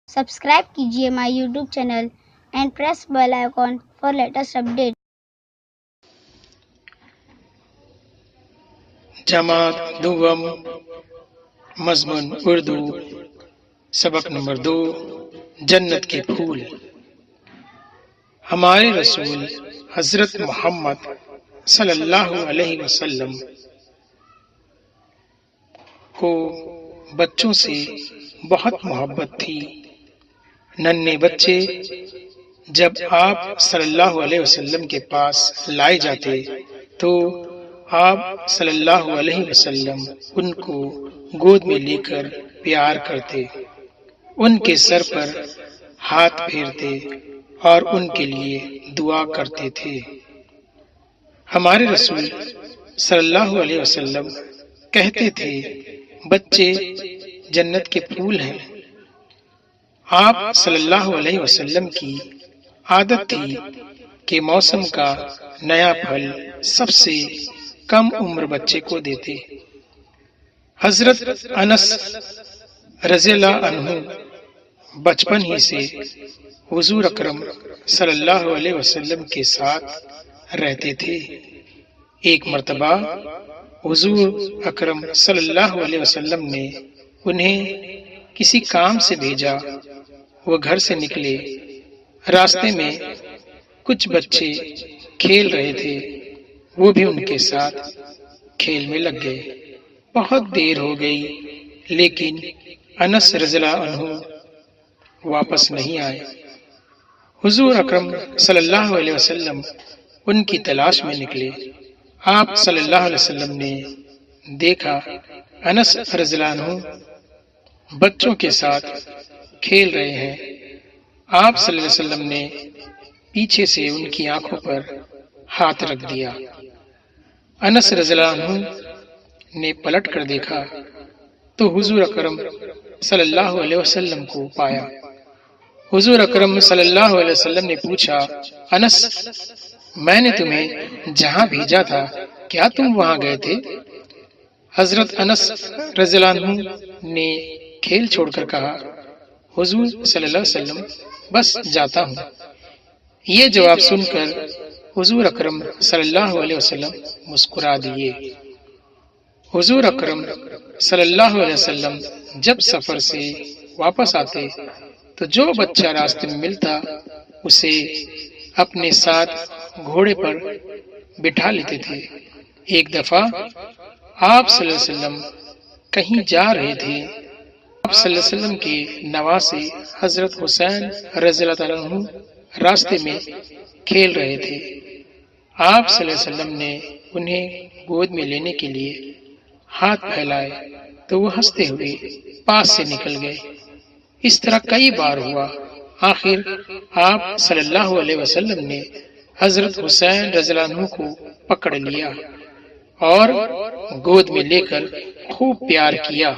Subscribe कीजिए my YouTube channel and press bell icon for latest update. जमात दुवम मजमून उर्दू सबक नंबर 2 जन्नत के फूल। हमारे रसूल हजरत मोहम्मद सल्लल्लाहु अलैहि वसल्लम को बच्चों से बहुत मोहब्बत थी। नन्हे बच्चे जब आप सल्लल्लाहु अलैहि वसल्लम के पास लाए जाते तो आप सल्लल्लाहु अलैहि वसल्लम उनको गोद में लेकर प्यार करते, उनके सर पर हाथ फेरते और उनके लिए दुआ करते थे। हमारे रसूल सल्लल्लाहु अलैहि वसल्लम कहते थे, बच्चे जन्नत के फूल हैं। आप सल्लल्लाहु अलैहि वसल्लम की आदत थी कि मौसम का नया फल सबसे कम उम्र बच्चे को देते। हजरत अनस रज़ियल्लाहु अन्हु बचपन ही से हुजूर अकरम सल्लल्लाहु अलैहि वसल्लम के साथ रहते थे। एक मर्तबा हुजूर अकरम सल्लल्लाहु अलैहि वसल्लम ने उन्हें किसी काम से भेजा। वो घर से निकले, रास्ते में कुछ बच्चे खेल रहे थे, वो भी उनके साथ खेल में लग गए। बहुत देर हो गई लेकिन अनस रज़ियल्लाहु अन्हु वापस नहीं आए। हुजूर अकरम सल्लल्लाहु अलैहि वसल्लम उनकी तलाश में निकले। आप सल्लल्लाहु अलैहि वसल्लम ने देखा अनस रज़ियल्लाहु अन्हु बच्चों के साथ खेल रहे हैं। आप सल्लल्लाहु अलैहि वसल्लम ने पीछे से उनकी आंखों पर हाथ रख दिया। अनस रज़ियल्लाहु अन्हु ने पलट कर देखा तो हुजूर अकरम सल्लल्लाहु अलैहि वसल्लम को पाया। हुजूर अकरम सल्लल्लाहु अलैहि वसल्लम ने पूछा, अनस, मैंने तुम्हें जहां भेजा था क्या तुम वहां गए थे? हजरत अनस रज़ियल्लाहु अन्हु ने खेल छोड़कर कहा, हुजूर सल्लल्लाहु अलैहि वसल्लम, बस जाता हूँ। ये जवाब सुनकर हुजूर अकरम सल्लल्लाहु अलैहि वसल्लम मुस्कुरा दिए। हुजूर अकरम सल्लल्लाहु अलैहि वसल्लम जब सफर से वापस आते तो जो बच्चा रास्ते में मिलता उसे अपने साथ घोड़े पर बिठा लेते थे। एक दफा आप सल्लल्लाहु अलैहि वसल्लम कहीं जा रहे थे। आप सल्लल्लाहु अलैहि वसल्लम के नवासे हजरत हुसैन रज़ियल्लाहु अन्हु रास्ते में खेल रहे थे। आप सल्लल्लाहु अलैहि वसल्लम ने उन्हें गोद में लेने के लिए हाथ फैलाए तो वो हंसते हुए पास से निकल गए। इस तरह कई बार हुआ। आखिर आप सल्लल्लाहु अलैहि वसल्लम ने हजरत हुसैन रज़ियल्लाहु अन्हु को पकड़ लिया और गोद में लेकर खूब प्यार किया।